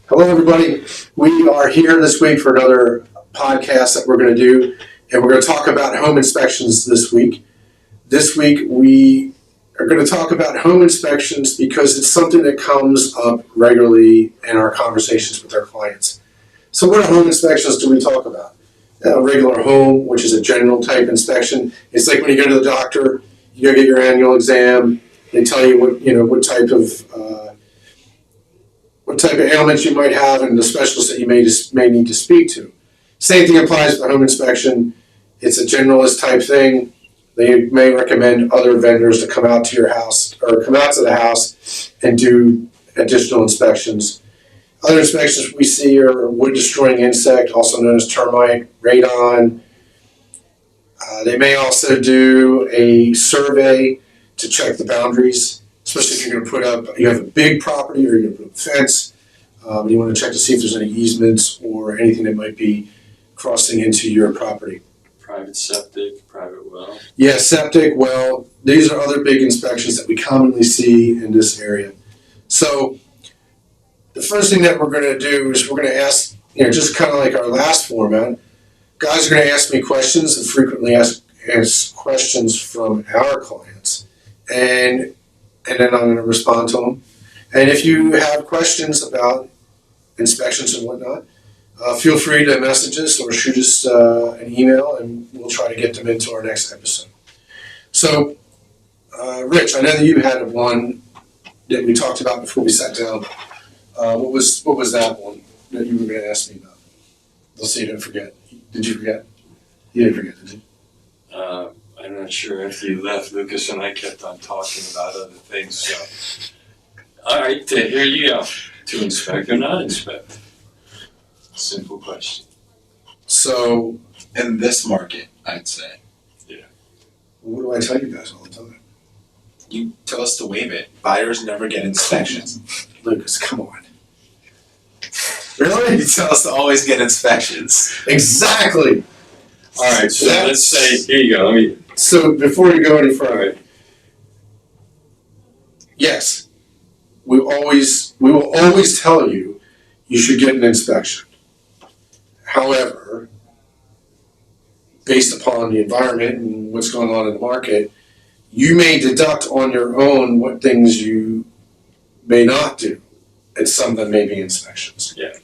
Hello, everybody. We are here this week for another podcast that we're going to do, and we're going to talk about home inspections this week. This week, we are going to talk about home inspections because it's something that comes up regularly in our conversations with our clients. So what home inspections do we talk about? A regular home, which is a general type inspection. It's like when you go to the doctor, you go get your annual exam. They tell you what type of ailments you might have and the specialist that you may need to speak to. Same thing applies for home inspection. It's a generalist type thing. They may recommend other vendors to come out to your house or come out to the house and do additional inspections. Other inspections we see are wood destroying insect, also known as termite, radon. They may also do a survey to check the boundaries, especially if you're going to put up, you have a big property or you're going to put up a fence. You want to check to see if there's any easements or anything that might be crossing into your property. Private septic, private well. Yeah, septic, well, these are other big inspections that we commonly see in this area. So the first thing that we're going to do is we're going to ask, just kind of like our last format, guys are going to ask me questions and frequently ask questions from our clients. And then I'm going to respond to them. And if you have questions about inspections and whatnot, feel free to message us or shoot us an email, and we'll try to get them into our next episode. So, Rich, I know that you had one that we talked about before we sat down. What was that one that you were going to ask me about? Let's see, you didn't forget. Did you forget? You didn't forget, did you? I'm not sure if you left. Lucas and I kept on talking about other things. So, all right, here you go. To inspect or not inspect? Simple question. So, in this market, I'd say. Yeah. What do I tell you guys all the time? You tell us to waive it. Buyers never get inspections. Lucas, come on. Really? You tell us to always get inspections. Exactly. All right, so let's say, here you go. So before you go any further, yes, we will always tell you should get an inspection. However, based upon the environment and what's going on in the market, you may deduct on your own what things you may not do, and some of them may be inspections. Yeah.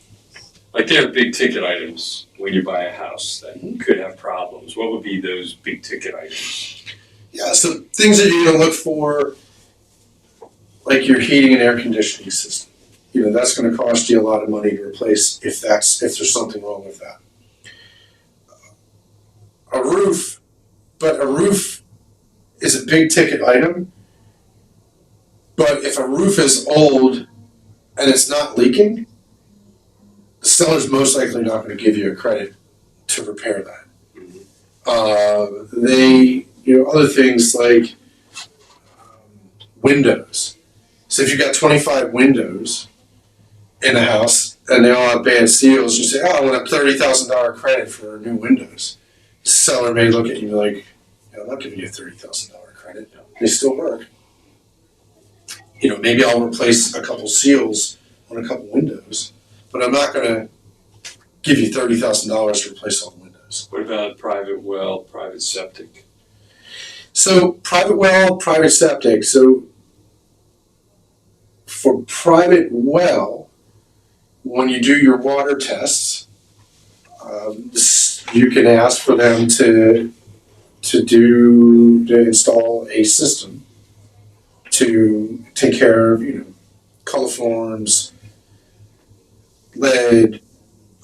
Like there are big ticket items when you buy a house that could have problems. What would be those big ticket items? Yeah, so things that you're going to look for, like your heating and air conditioning system. That's going to cost you a lot of money to replace if there's something wrong with that. A roof is a big ticket item, but if a roof is old and it's not leaking, the seller's most likely not going to give you a credit to repair that. Other things like windows. So if you've got 25 windows in a house and they all have bad seals, you say, I want a $30,000 credit for new windows. The seller may look at you like, I'm not giving you a $30,000 credit. They still work. Maybe I'll replace a couple seals on a couple windows, but I'm not going to give you $30,000 to replace all the windows. What about private well, private septic? So private well, private septic. So for private well, when you do your water tests, you can ask for them to install a system to take care of coliforms, lead,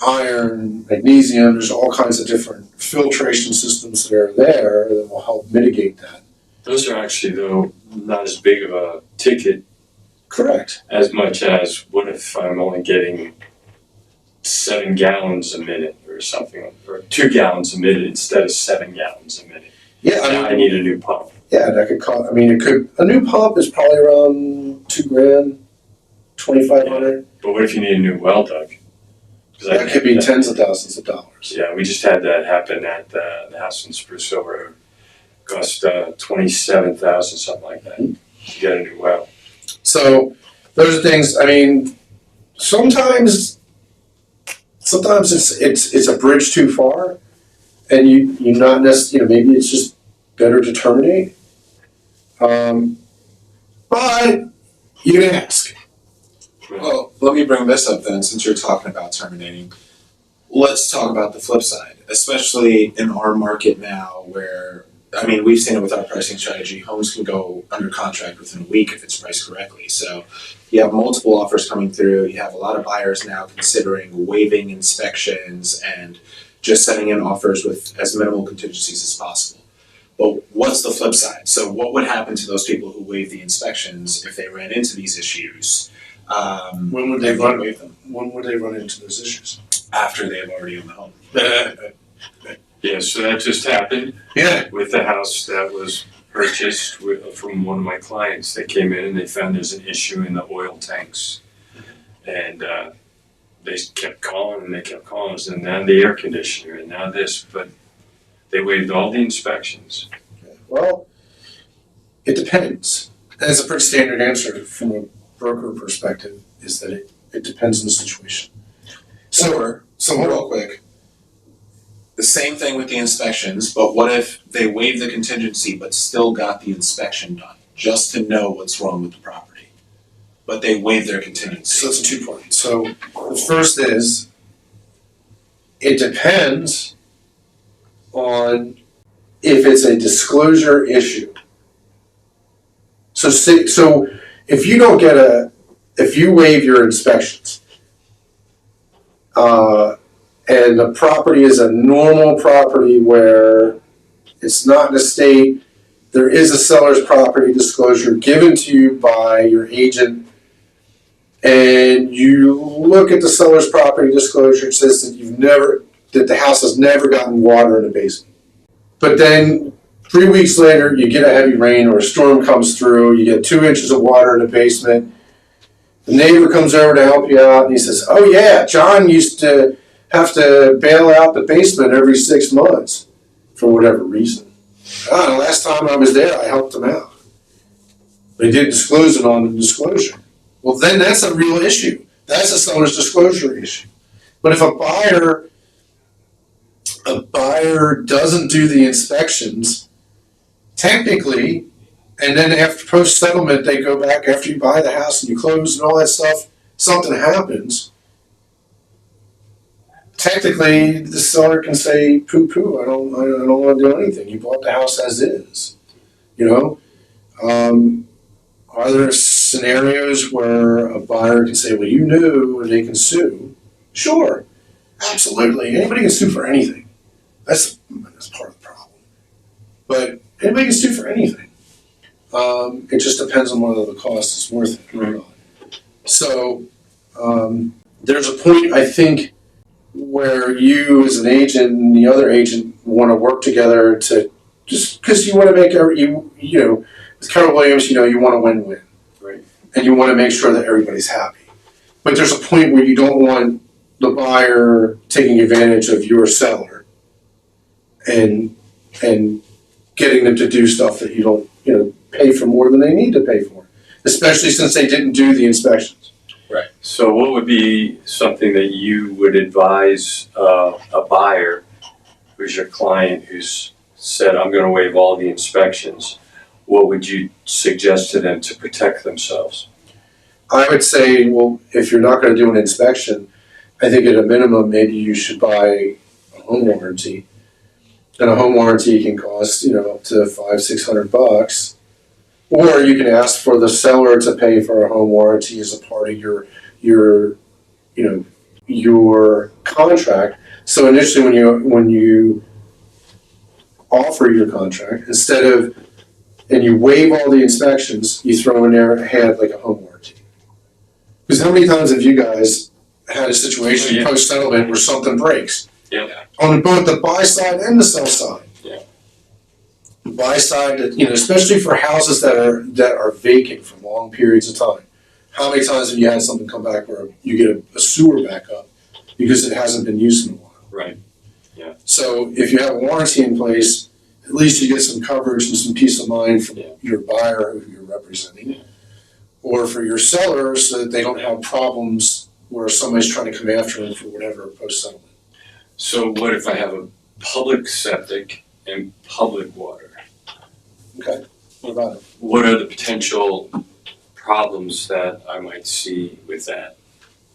iron, magnesium. There's all kinds of different filtration systems that are there that will help mitigate that. Those are actually, though, not as big of a ticket. Correct. As much as what if I'm only getting 7 gallons a minute or something, or 2 gallons a minute instead of 7 gallons a minute. Yeah, I need a new pump. Yeah, that could cost. A new pump is probably around $2,000, $2,500. But what if you need a new well dug? That could be tens of thousands of dollars. Yeah, we just had that happen at the house in Spruce Hill Road. Cost $27,000, something like that, to get a new well. So those are things. sometimes it's a bridge too far, and you not necessarily, maybe it's just better to terminate. But you can ask. Well, let me bring this up then, since you're talking about terminating. Let's talk about the flip side, especially in our market now where, I mean, we've seen it with our pricing strategy. Homes can go under contract within a week if it's priced correctly. So you have multiple offers coming through. You have a lot of buyers now considering waiving inspections and just sending in offers with as minimal contingencies as possible. But what's the flip side? So what would happen to those people who waive the inspections if they ran into these issues? When would they and run? waive them? When would they run into those issues? After they've already owned the home. Yeah, so that just happened Yeah. with the house that was purchased from one of my clients. They came in and they found there's an issue in the oil tanks. And they kept calling and they kept calling us, and now the air conditioner and now this, but they waived all the inspections. Well, it depends. That's a pretty standard answer from a broker perspective, is that it depends on the situation. So Real quick, the same thing with the inspections, but what if they waive the contingency but still got the inspection done, just to know what's wrong with the property? But they waive their contingency. So it's a 2-part. So the first is, it depends on if it's a disclosure issue. So if you don't get if you waive your inspections, and the property is a normal property where it's not an estate, there is a seller's property disclosure given to you by your agent, and you look at the seller's property disclosure, it says that the house has never gotten water in the basement. But then 3 weeks later, you get a heavy rain or a storm comes through, you get 2 inches of water in the basement. The neighbor comes over to help you out and he says, "Oh yeah, John used to have to bail out the basement every 6 months for whatever reason. The last time I was there, I helped him out. They didn't disclose it on the disclosure." Well, then that's a real issue. That's a seller's disclosure issue. But if a buyer doesn't do the inspections, technically, and then after post-settlement, they go back after you buy the house and you close and all that stuff, something happens. Technically, the seller can say, "Poo-poo, I don't want to do anything. You bought the house as is." You know, are there scenarios where a buyer can say, "Well, you knew," and they can sue? Sure, absolutely. Anybody can sue for anything. That's part of the problem. But anybody can sue for anything. It just depends on whether the cost is worth it or not. So there's a point, I think, where you as an agent and the other agent want to work together to, just because you want to make with Keller Williams, you want to win-win. Right. And you want to make sure that everybody's happy. But there's a point where you don't want the buyer taking advantage of your seller and getting them to do stuff that you don't, pay for more than they need to pay for, especially since they didn't do the inspections. Right. So what would be something that you would advise a buyer who's your client who's said, "I'm going to waive all the inspections"? What would you suggest to them to protect themselves? I would say, well, if you're not going to do an inspection, I think at a minimum, maybe you should buy a home warranty. And a home warranty can cost, up to $500-600. Or you can ask for the seller to pay for a home warranty as a part of your contract. So initially, when you offer your contract, and you waive all the inspections, you throw in there like a home warranty. Because how many times have you guys had a situation post-settlement where something breaks? Yeah. On both the buy side and the sell side. Yeah. The buy side, especially for houses that are vacant for long periods of time. How many times have you had something come back where you get a sewer backup because it hasn't been used in a while? Right. Yeah. So if you have a warranty in place, at least you get some coverage and some peace of mind from your buyer who you're representing, or for your sellers so that they don't have problems where somebody's trying to come after them for whatever post-settlement. So what if I have a public septic and public water? Okay, what about it? What are the potential problems that I might see with that?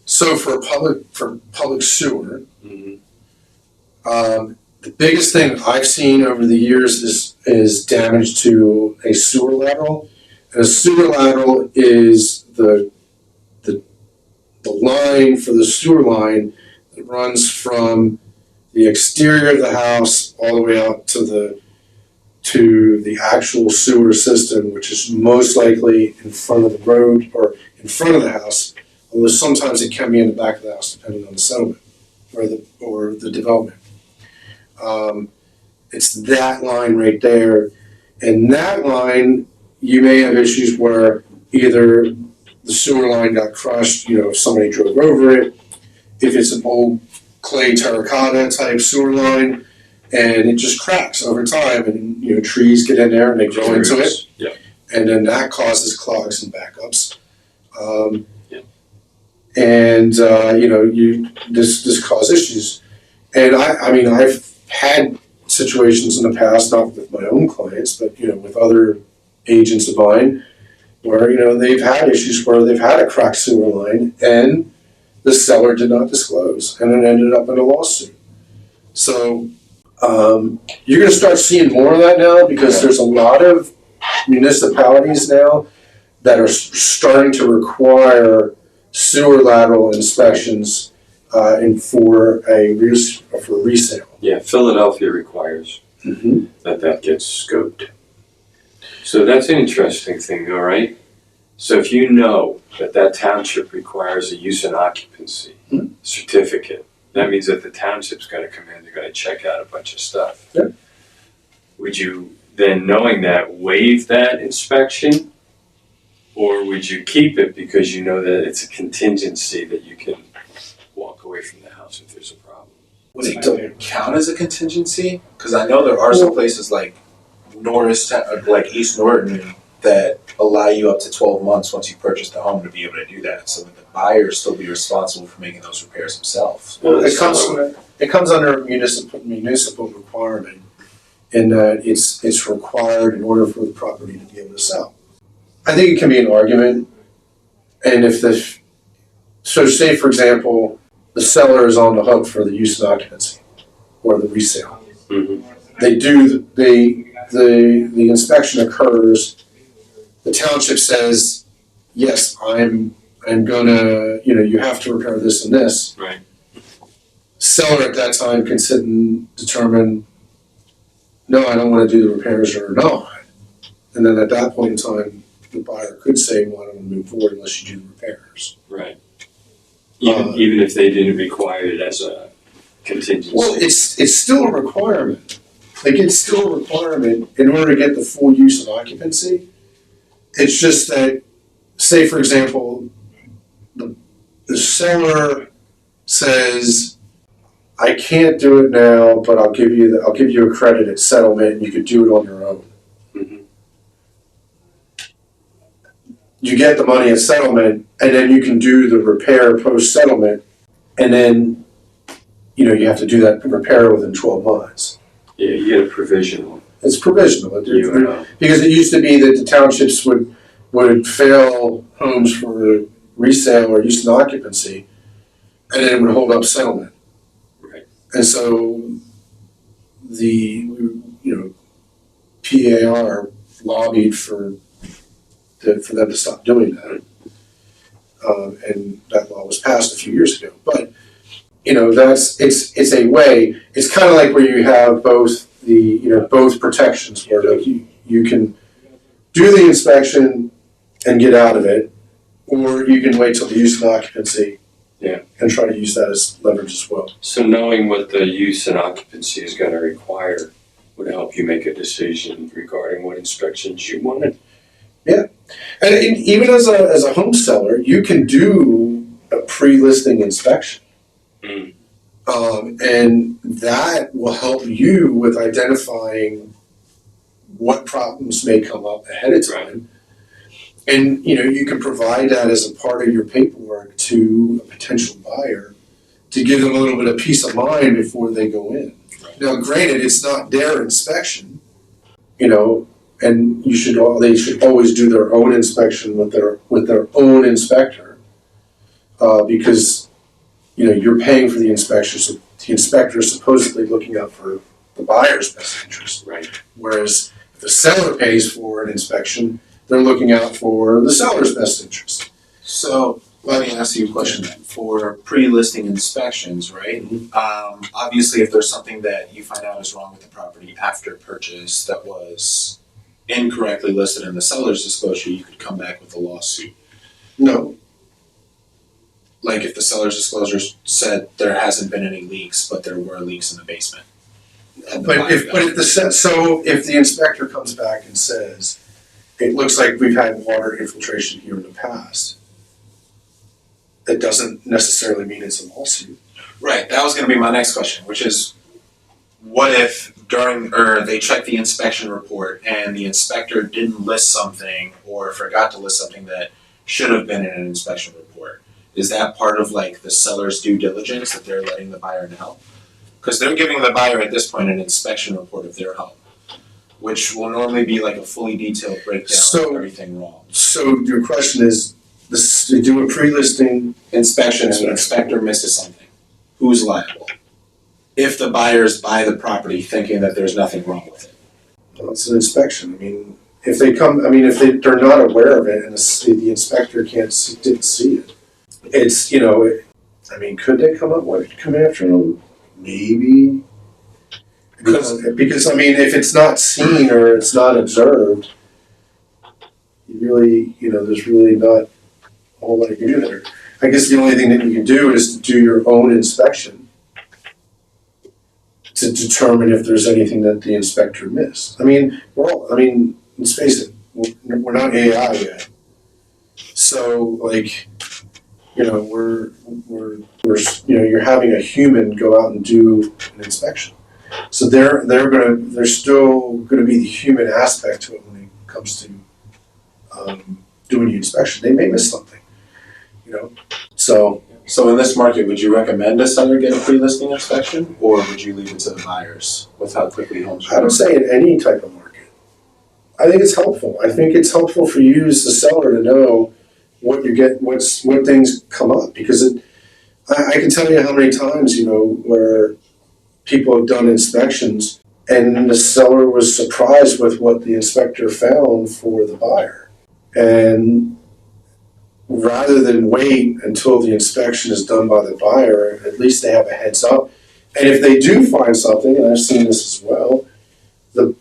So for public sewer, Mm-hmm. the biggest thing I've seen over the years is damage to a sewer lateral. And a sewer lateral is the line for the sewer line that runs from the exterior of the house all the way out to the actual sewer system, which is most likely in front of the road or in front of the house, although sometimes it can be in the back of the house depending on the settlement or the development. It's that line right there, and that line you may have issues where either the sewer line got crushed, if somebody drove over it, if it's an old clay terracotta type sewer line, and it just cracks over time, and trees get in there and they grow into it, Yeah. and then that causes clogs and backups. Yeah. And this cause issues, and I've had situations in the past, not with my own clients, but with other agents of mine, where they've had issues where they've had a cracked sewer line and the seller did not disclose, and it ended up in a lawsuit. So you're going to start seeing more of that now, because there's a lot of municipalities now that are starting to require sewer lateral inspections and for resale. Yeah, Philadelphia requires that gets scoped. So that's an interesting thing, all right? So if you know that township requires a use and occupancy certificate, that means that the township's got to come in, they're going to check out a bunch of stuff. Yeah. Would you then, knowing that, waive that inspection? Or would you keep it because you know that it's a contingency that you can walk away from the house if there's a problem? Would it count as a contingency? Because I know there are some places like East Norton, that allow you up to 12 months once you purchase the home to be able to do that, so that the buyer still be responsible for making those repairs themselves. Well, it comes under municipal requirement, in that it's required in order for the property to be able to sell. I think it can be an argument, and so say for example, the seller is on the hook for the use and occupancy or the resale. Mm-hmm. The inspection occurs. The township says, yes, I'm gonna, you have to repair this and this. Right. Seller at that time can sit and determine, no, I don't want to do the repairs or not. And then at that point in time, the buyer could say, well, I don't want to move forward unless you do the repairs. Right. Even if they didn't require it as a contingency. Well, it's still a requirement. It's still a requirement in order to get the full use and occupancy. It's just that, say for example, the seller says, I can't do it now, but I'll give you a credit at settlement, and you could do it on your own. Mm-hmm. You get the money at settlement, and then you can do the repair post-settlement, and then you have to do that repair within 12 months. Yeah, you get a provisional. It's provisional. You Because it used to be that the townships would fail homes for resale or use and occupancy, and then it would hold up settlement. Right. And so the PAR lobbied for them to stop doing that, and that law was passed a few years ago. But it's a way. It's kind of like where you have both both protections, where like you can do the inspection and get out of it, or you can wait till the use and occupancy, and try to use that as leverage as well. So knowing what the use and occupancy is going to require would help you make a decision regarding what inspections you wanted. Yeah, and even as a home seller, you can do a pre-listing inspection. Mm. And that will help you with identifying what problems may come up ahead of time. And, you can provide that as a part of your paperwork to a potential buyer to give them a little bit of peace of mind before they go in. Now, granted, it's not their inspection, and they should always do their own inspection with their own inspector, because, you're paying for the inspection, so the inspector is supposedly looking out for the buyer's best interest. Right. Whereas if the seller pays for an inspection, they're looking out for the seller's best interest. So let me ask you a question then. For pre-listing inspections, right? Obviously, if there's something that you find out is wrong with the property after purchase that was incorrectly listed in the seller's disclosure, you could come back with a lawsuit. No. Like if the seller's disclosure said there hasn't been any leaks, but there were leaks in the basement. But if the inspector comes back and says, it looks like we've had water infiltration here in the past, that doesn't necessarily mean it's a lawsuit. Right, that was gonna be my next question, which is, what if they checked the inspection report and the inspector didn't list something or forgot to list something that should have been in an inspection report? Is that part of like the seller's due diligence that they're letting the buyer know? Because they're giving the buyer at this point an inspection report of their home, which will normally be like a fully detailed breakdown of everything wrong. So your question is, they do a pre-listing Inspection, and the inspector misses something. Who's liable? If the buyers buy the property thinking that there's nothing wrong with it. Well, it's an inspection. If they're not aware of it and the inspector didn't see it, it's, could they come after them? Maybe. Because if it's not seen or it's not observed, there's really not a whole lot you can do there. I guess the only thing that you can do is to do your own inspection to determine if there's anything that the inspector missed. Let's face it, we're not AI yet. So you're having a human go out and do an inspection. So there's still gonna be the human aspect to it when it comes to doing the inspection. They may miss something, So in this market, would you recommend a seller get a pre-listing inspection, or would you leave it to the buyers with how quickly homes are? I would say in any type of market. I think it's helpful. I think it's helpful for you as the seller to know what things come up, because I can tell you how many times, where people have done inspections and the seller was surprised with what the inspector found for the buyer. And rather than wait until the inspection is done by the buyer, at least they have a heads up. And if they do find something, and I've seen this as well, the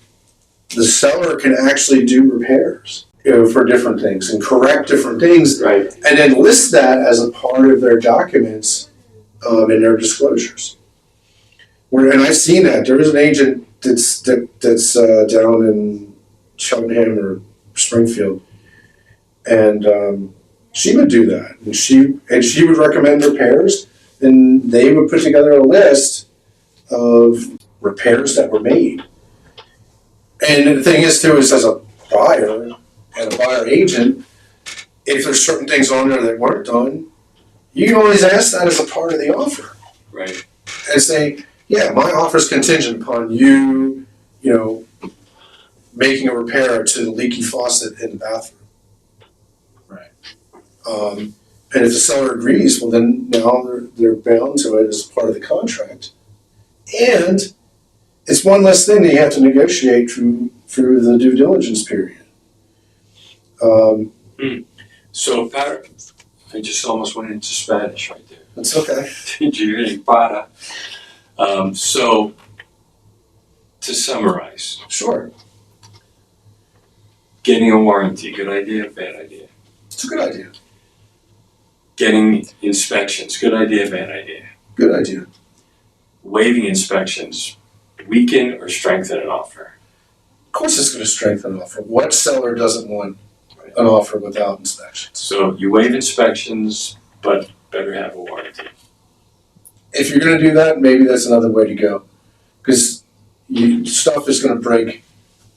seller can actually do repairs, for different things and correct different things. Right. And then list that as a part of their documents, in their disclosures. And I've seen that. There is an agent that's down in Cheltenham or Springfield, and she would do that, and she would recommend repairs, and they would put together a list of repairs that were made. And the thing is too, is as a buyer and a buyer agent, if there's certain things on there that weren't done, you can always ask that as a part of the offer. Right. And say, yeah, my offer is contingent upon you, making a repair to the leaky faucet in the bathroom. Right. And if the seller agrees, well then now they're bound to it as part of the contract. And it's one less thing that you have to negotiate through the due diligence period. So I just almost went into Spanish right there. That's okay. Did you hear me? Para. So to summarize, Sure. getting a warranty, good idea, bad idea. It's a good idea. Getting inspections, good idea, bad idea. Good idea. Waiving inspections, weaken or strengthen an offer. Of course it's going to strengthen an offer. What seller doesn't want an offer without inspections? So you waive inspections, but better have a warranty. If you're going to do that, maybe that's another way to go. Because stuff is going to break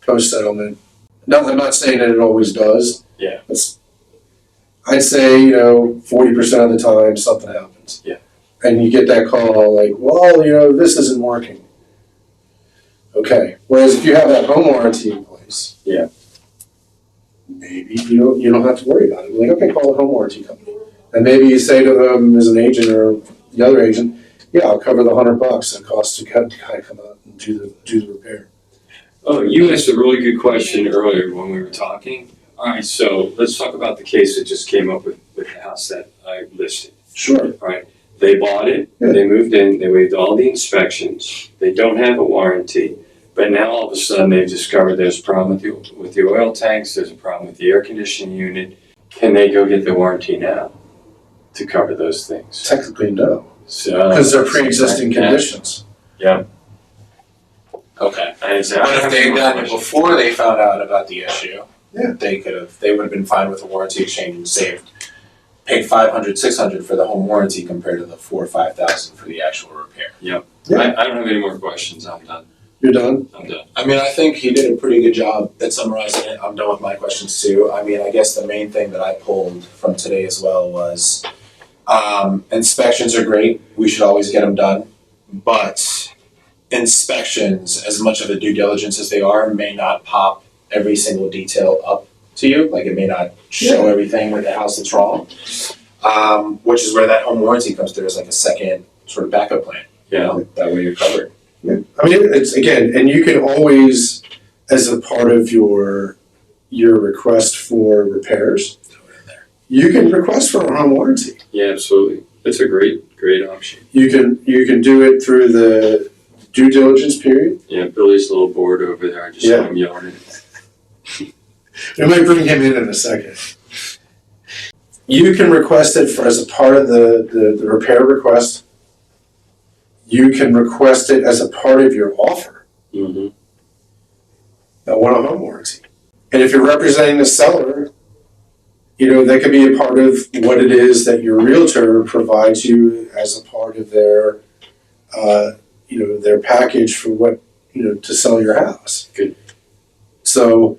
post-settlement. No, I'm not saying that it always does, Yeah. I'd say, 40% of the time something happens. Yeah. And you get that call like, well, this isn't working. Okay. Whereas if you have that home warranty in place, Yeah. maybe you don't have to worry about it. Like, okay, call the home warranty company. And maybe you say to them as an agent or the other agent, yeah, I'll cover the $100 it costs to kind of come out and do the repair. Oh, you asked a really good question earlier when we were talking. All right, so let's talk about the case that just came up with the house that I listed. Sure. All right, they bought it, Yeah. They moved in, they waived all the inspections, they don't have a warranty, but now all of a sudden they've discovered there's a problem with the oil tanks, there's a problem with the air conditioning unit. Can they go get the warranty now to cover those things? Technically, no. So Because they're pre-existing conditions. Yeah. Okay. And it's, But if they'd done it before they found out about the issue, Yeah. they would have been fine with the warranty exchange and paid $500, $600 for the home warranty compared to the $4,000 or $5,000 for the actual repair. Yeah. I don't have any more questions. I'm done. You're done? I'm done. I mean, I think he did a pretty good job at summarizing it. I'm done with my questions too. I mean, I guess the main thing that I pulled from today as well was inspections are great. We should always get them done. But inspections, as much of a due diligence as they are, may not pop every single detail up to you. Like it may not show everything with the house that's wrong. Which is where that home warranty comes through as like a second sort of backup plan. Yeah. That way you're covered. Yeah. I mean, it's, again, and you can always, as a part of your request for repairs, you can request for a home warranty. Yeah, absolutely. It's a great option. You can do it through the due diligence period. Yeah, Billy's a little bored over there. I just saw him yelling at me. We might bring him in a second. You can request it as a part of the repair request. You can request it as a part of your offer. Mm-hmm. I want a home warranty. And if you're representing the seller, that could be a part of what it is that your realtor provides you as a part of their, their package for what, to sell your house. Good. So,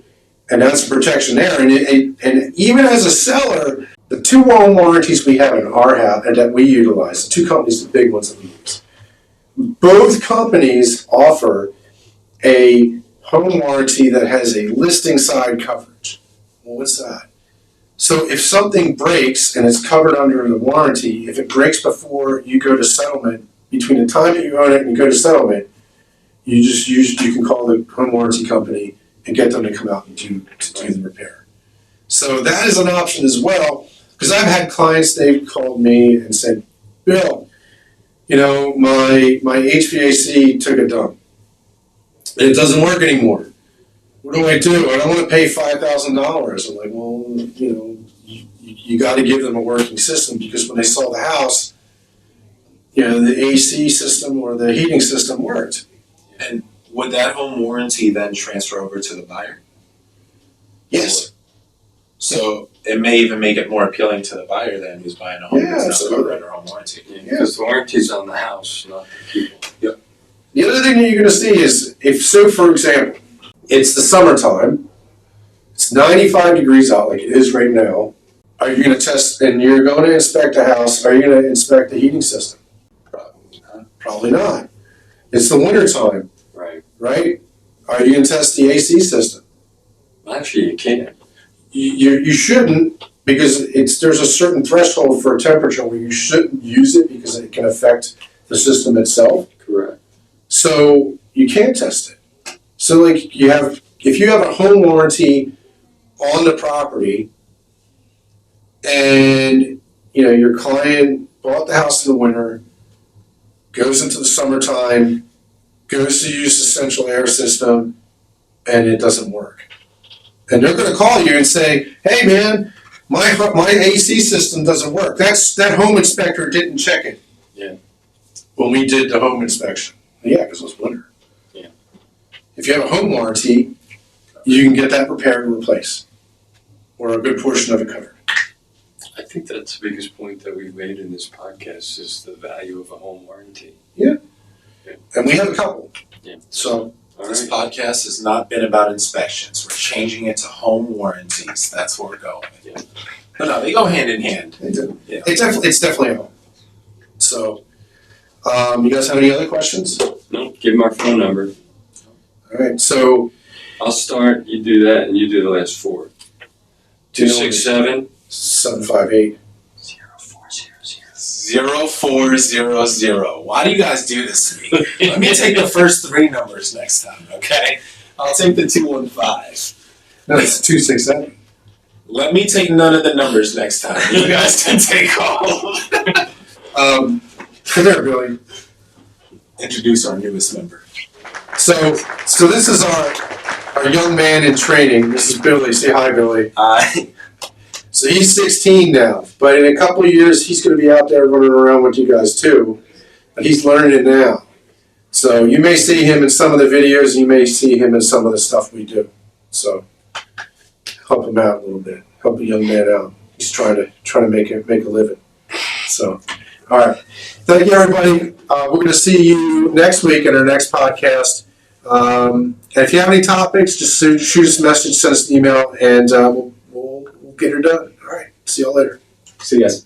and that's a protection there. And even as a seller, the two home warranties we have in our house and that we utilize, the two companies, the big ones that we use, both companies offer a home warranty that has a listing side coverage. Well, what's that? So if something breaks and it's covered under the warranty, if it breaks before you go to settlement, between the time that you own it and you go to settlement, you can call the home warranty company and get them to come out and do the repair. So that is an option as well, because I've had clients, they've called me and said, Bill, my HVAC took a dump. And it doesn't work anymore. What do? I don't want to pay $5,000. I'm like, well, you got to give them a working system, because when they saw the house, the AC system or the heating system worked. And would that home warranty then transfer over to the buyer? Yes. So it may even make it more appealing to the buyer then, who's buying a home Yeah, that's not absolutely. covered under home warranty. Because the warranty's on the house, not the people. The other thing that you're going to see is, for example, it's the summertime, it's 95 degrees out like it is right now. Are you going to test, and you're going to inspect a house, are you going to inspect the heating system? Probably not. Probably not. It's the wintertime, right? Are you going to test the AC system? Actually, you can't. You shouldn't, because there's a certain threshold for a temperature where you shouldn't use it because it can affect the system itself. Correct. So you can't test it. So if you have a home warranty on the property and your client bought the house in the winter, goes into the summertime, goes to use the central air system, and it doesn't work. And they're going to call you and say, hey man, my AC system doesn't work. That home inspector didn't check it. Yeah. When we did the home inspection. Yeah, because it was winter. Yeah. If you have a home warranty, you can get that repaired and replaced, or a good portion of it covered. I think that's the biggest point that we've made in this podcast is the value of a home warranty. And we have a couple. Yeah. So This right. podcast has not been about inspections. We're changing it to home warranties. That's where we're going. Yeah. No, they go hand in hand. They do. Yeah. It's definitely a home. So, you guys have any other questions? No, give him our phone number. All right, so I'll start, you do that, and you do the last four. 267 758. 0400. Why do you guys do this to me? Let me take the first three numbers next time, okay? I'll take the 215. No, it's 267. Let me take none of the numbers next time. You guys can take all. Come here, Billy. Introduce our newest member. So this is our young man in training. This is Billy. Say hi, Billy. So he's 16 now, but in a couple of years he's going to be out there running around with you guys too. But he's learning it now. So you may see him in some of the videos. You may see him in some of the stuff we do. So help him out a little bit. Help a young man out. He's trying to make a living. So, all right. Thank you, everybody. We're going to see you next week in our next podcast. And if you have any topics, just shoot us a message, send us an email, and we'll get her done. All right. See y'all later. See you guys.